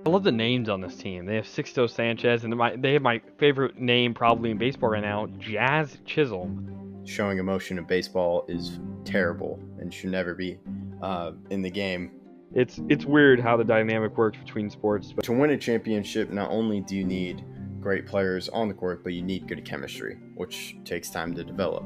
I love the names on this team. They have Sixto Sanchez, and they have my favorite name probably in baseball right now, Jazz Chisholm. Showing emotion in baseball is terrible and should never be in the game. It's weird how the dynamic works between sports. But to win a championship, not only do you need great players on the court, but you need good chemistry, which takes time to develop.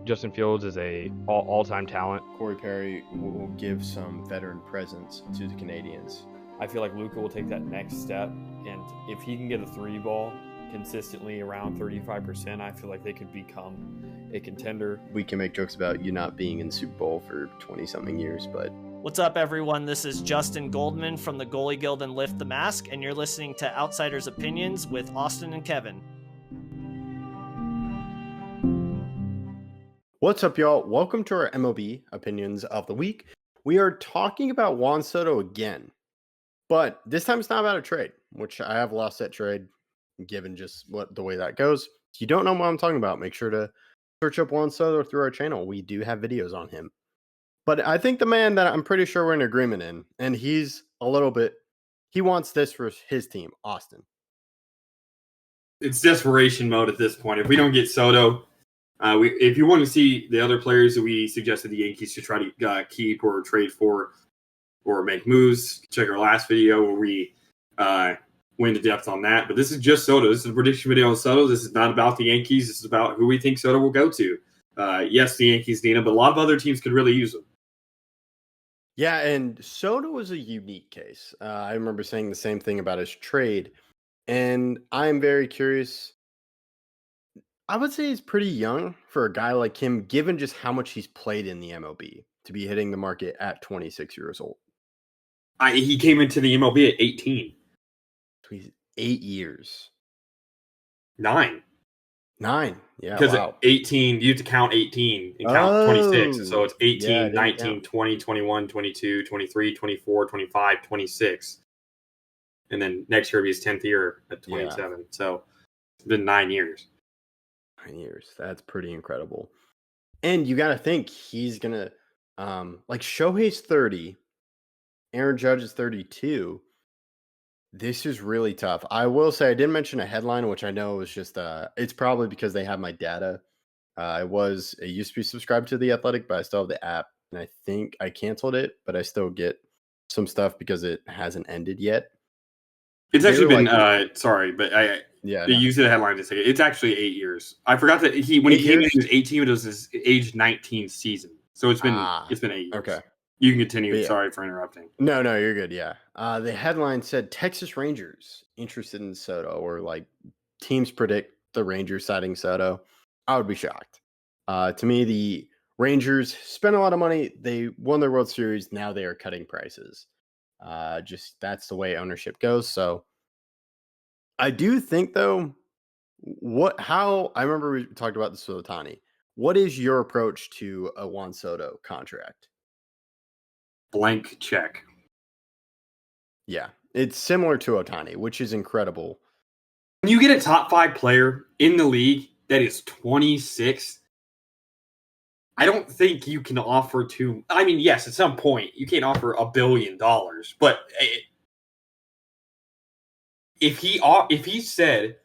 Justin Fields is a all-time talent. Corey Perry will give some veteran presence to the Canadians. I feel like Luka will take that next step, and if he can get a three ball consistently around 35%, I feel like they could become a contender. We can make jokes about you not being in Super Bowl for 20-something years, but... What's up, everyone? This is Justin Goldman from the Goalie Guild and Lift the Mask, and you're listening to Outsiders Opinions with Austin and Kevin. What's up, y'all? Welcome to our MLB Opinions of the Week. We are talking about Juan Soto again, but this time it's not about a trade, which I have lost that trade given just the way that goes. If you don't know what I'm talking about, make sure to search up Juan Soto through our channel. We do have videos on him. But I think the man that I'm pretty sure we're in agreement in, and he wants this for his team, Austin. It's desperation mode at this point. If we don't get Soto, if you want to see the other players that we suggested the Yankees should try to keep or trade for or make moves, check our last video where we went into depth on that. But this is just Soto. This is a prediction video on Soto. This is not about the Yankees. This is about who we think Soto will go to. Yes, the Yankees need him, but a lot of other teams could really use him. Yeah, and Soto was a unique case. I remember saying the same thing about his trade, and I'm very curious. I would say he's pretty young for a guy like him, given just how much he's played in the MLB, to be hitting the market at 26 years old. He came into the MLB at 18. So he's 8 years. 9. Yeah, because wow. 18, you have to count 18 and count 26. So it's 18, 19, 20, 21, 22, 23, 24, 25, 26. And then next year will be his 10th year at 27. Yeah. So it's been 9 years. 9 years. That's pretty incredible. And you got to think he's going to, like Shohei's 30, Aaron Judge is 32. This is really tough. I will say I didn't mention a headline, which I know is just it's probably because they have my data. I used to be subscribed to The Athletic, but I still have the app, and I think I canceled it, but I still get some stuff because it hasn't ended yet. It's actually been you used the headline to say it's actually 8 years. I forgot that when he came in, he was 18, but it was his age 19 season. So it's been 8 years. Okay. You can continue. Yeah. Sorry for interrupting. No, you're good. Yeah. The headline said Texas Rangers interested in Soto, or like teams predict the Rangers signing Soto. I would be shocked. To me, the Rangers spent a lot of money. They won their World Series. Now they are cutting prices. Just that's the way ownership goes. So I do think, though, I remember we talked about this with Ohtani. What is your approach to a Juan Soto contract? Blank check. Yeah, it's similar to Ohtani, which is incredible. When you get a top 5 player in the league that is 26, I don't think you can offer yes, at some point you can't offer $1 billion, but if he said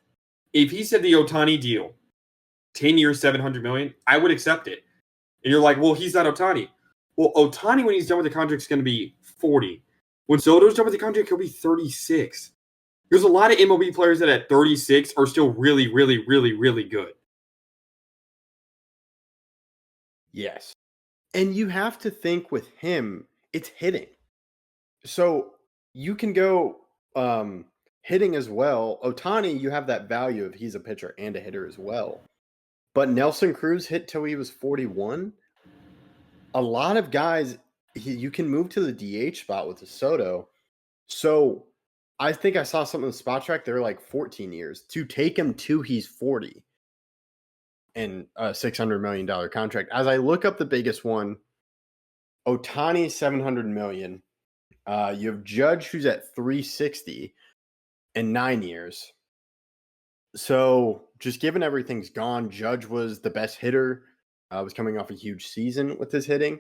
the Ohtani deal, 10 years, $700 million, I would accept it. And you're like, well, he's not Ohtani. Well, Ohtani, when he's done with the contract, is going to be 40. When Soto's done with the contract, he'll be 36. There's a lot of MLB players that at 36 are still really, really, really, really good. Yes. And you have to think with him, it's hitting. So you can go hitting as well. Ohtani, you have that value of he's a pitcher and a hitter as well. But Nelson Cruz hit till he was 41. A lot of guys, you can move to the DH spot with the Soto. So I think I saw something in the spot track. They're like 14 years to take him to he's 40 and a $600 million contract. As I look up the biggest one, Ohtani, $700 million. You have Judge, who's at 360 in 9 years. So just given everything's gone, Judge was the best hitter. Was coming off a huge season with his hitting.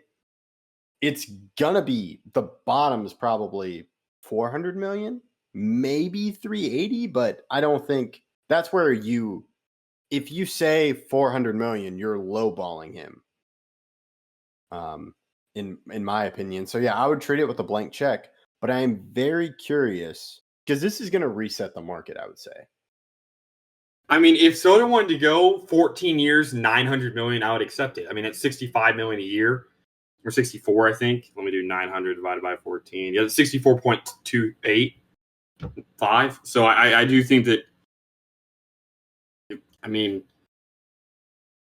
It's gonna be the bottom is probably $400 million maybe 380, but I don't think that's where if you say 400 million, you're lowballing him. In my opinion. So yeah, I would treat it with a blank check, but I am very curious because this is going to reset the market, I would say. I mean, if Soto wanted to go 14 years, 900 million, I would accept it. I mean, it's 65 million a year, or 64, I think. Let me do 900 divided by 14. Yeah, it's 64.285. So I do think that, I mean,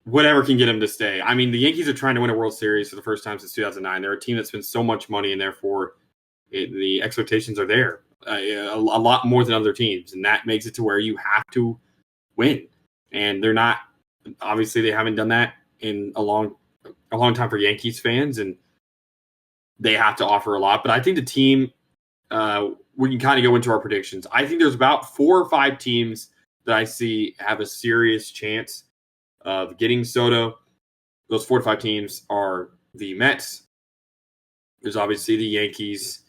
whatever can get him to stay. I mean, the Yankees are trying to win a World Series for the first time since 2009. They're a team that spends so much money, and therefore the expectations are there a lot more than other teams, and that makes it to where you have to win. And they're not, obviously they haven't done that in a long time for Yankees fans, and they have to offer a lot. But I think the team, we can kind of go into our predictions. I think there's about 4 or 5 teams that I see have a serious chance of getting Soto. Those 4 to 5 teams are the Mets. There's obviously the Yankees.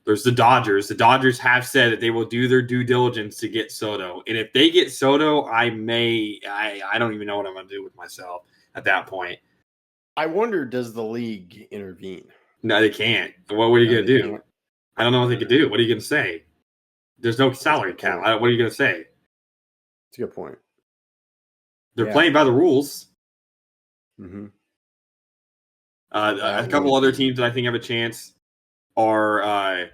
There's the Dodgers. The Dodgers have said that they will do their due diligence to get Soto. And if they get Soto, I don't even know what I'm going to do with myself at that point. I wonder, does the league intervene? No, they can't. What are you going to do? Can't. I don't know what they could do. What are you going to say? There's no salary cap. What are you going to say? That's a good point. They're playing by the rules. Mm-hmm. A couple other teams that I think have a chance are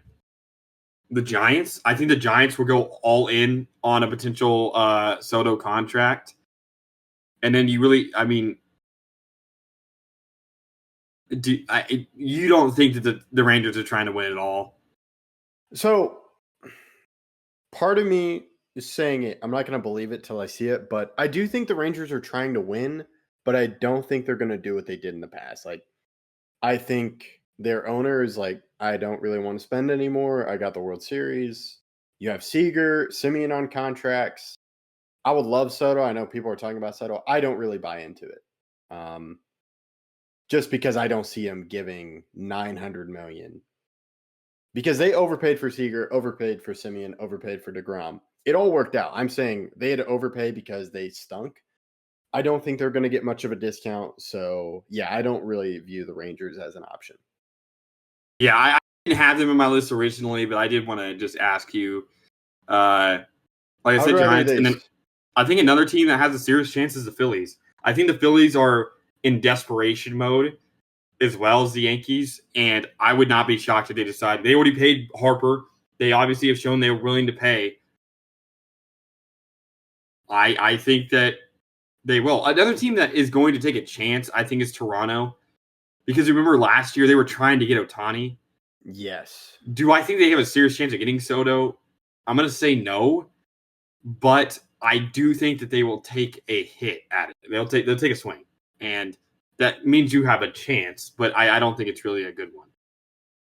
the Giants. I think the Giants will go all in on a potential Soto contract. And then you really, I mean, you don't think that the Rangers are trying to win at all? So part of me is saying it. I'm not going to believe it till I see it, but I do think the Rangers are trying to win, but I don't think they're going to do what they did in the past. Like, I think their owner is like, I don't really want to spend anymore. I got the World Series. You have Seager, Semien on contracts. I would love Soto. I know people are talking about Soto. I don't really buy into it. Just because I don't see him giving $900 million. Because they overpaid for Seager, overpaid for Semien, overpaid for DeGrom. It all worked out. I'm saying they had to overpay because they stunk. I don't think they're going to get much of a discount. So, yeah, I don't really view the Rangers as an option. Yeah, I didn't have them in my list originally, but I did want to just ask you. Like I said, Giants. And then I think another team that has a serious chance is the Phillies. I think the Phillies are in desperation mode as well as the Yankees, and I would not be shocked if they decide. They already paid Harper. They obviously have shown they were willing to pay. I think that they will. Another team that is going to take a chance, I think, is Toronto. Because remember last year they were trying to get Ohtani. Yes. Do I think they have a serious chance of getting Soto? I'm going to say no, but I do think that they will take a hit at it. They'll take a swing, and that means you have a chance. But I don't think it's really a good one.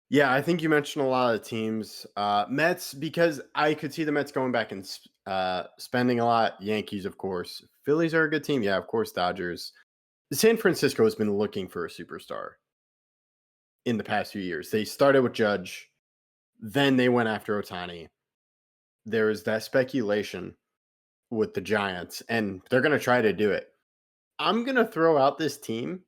Yeah, I think you mentioned a lot of teams. Mets, because I could see the Mets going back and spending a lot. Yankees, of course. Phillies are a good team. Yeah, of course, Dodgers. San Francisco has been looking for a superstar in the past few years. They started with Judge. Then they went after Ohtani. There is that speculation with the Giants, and they're going to try to do it. I'm going to throw out this team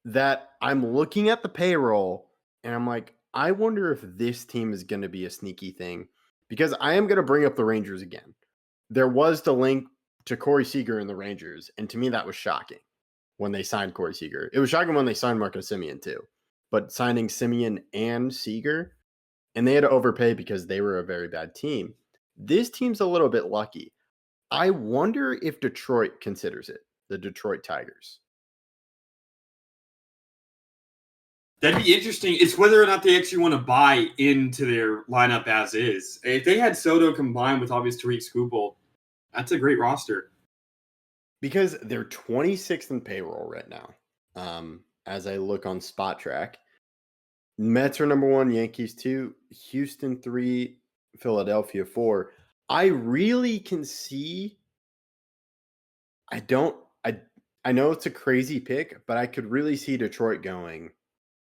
that I'm looking at the payroll, and I'm like, I wonder if this team is going to be a sneaky thing, because I am going to bring up the Rangers again. There was the link to Corey Seager in the Rangers, and to me that was shocking when they signed Corey Seager. It was shocking when they signed Marcus Semien too, but signing Semien and Seager, and they had to overpay because they were a very bad team. This team's a little bit lucky. I wonder if Detroit considers it, the Detroit Tigers. That'd be interesting. It's whether or not they actually want to buy into their lineup as is. If they had Soto combined with obvious Tariq Skubal, that's a great roster. Because they're 26th in payroll right now. As I look on Spot Track, Mets are number 1, Yankees 2, Houston 3, Philadelphia 4. I really can see. I know it's a crazy pick, but I could really see Detroit going,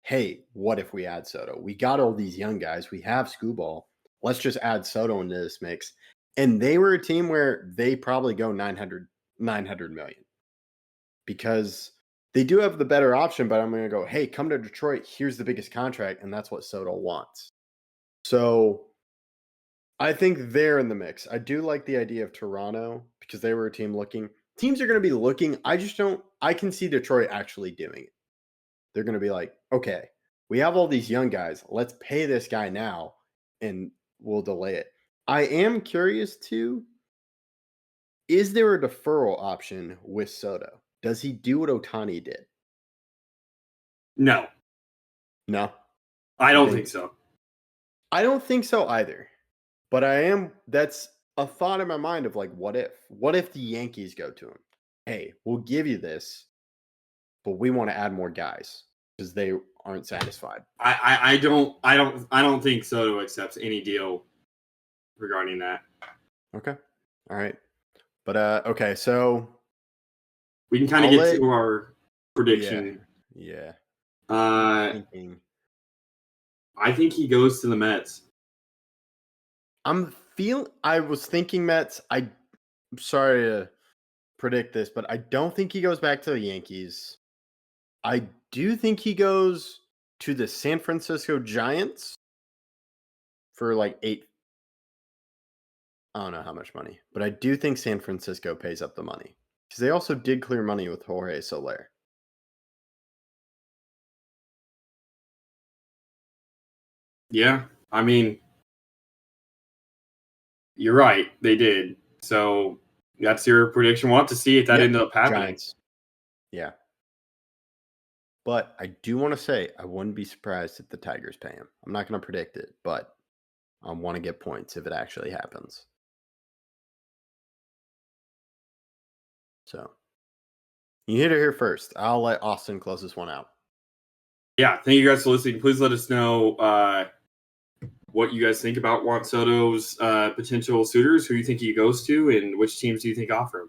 hey, what if we add Soto? We got all these young guys. We have Skubal. let's just add Soto into this mix. And they were a team where they probably go 900 million because they do have the better option, but I'm going to go, hey, come to Detroit. Here's the biggest contract. And that's what Soto wants. So I think they're in the mix. I do like the idea of Toronto because they were a team looking. Teams are going to be looking. I can see Detroit actually doing it. They're going to be like, okay, we have all these young guys. Let's pay this guy now and we'll delay it. I am curious too. Is there a deferral option with Soto? Does he do what Ohtani did? No, No. I don't think so. I don't think so either. But that's a thought in my mind of like, what if? What if the Yankees go to him? Hey, we'll give you this, but we want to add more guys because they aren't satisfied. I don't think Soto accepts any deal regarding that. Okay. All right. But okay, so we can kind of get to our prediction. Yeah. I think he goes to the Mets. I was thinking Mets. I'm sorry to predict this, but I don't think he goes back to the Yankees. I do think he goes to the San Francisco Giants for like I don't know how much money, but I do think San Francisco pays up the money because they also did clear money with Jorge Soler. Yeah, I mean, you're right. They did. So that's your prediction. We'll have to see if that ended up happening. Giants. Yeah. But I do want to say I wouldn't be surprised if the Tigers pay him. I'm not going to predict it, but I want to get points if it actually happens. So you hit it here first. I'll let Austin close this one out. Yeah, thank you guys for listening. Please let us know what you guys think about Juan Soto's potential suitors, who you think he goes to, and which teams do you think offer him.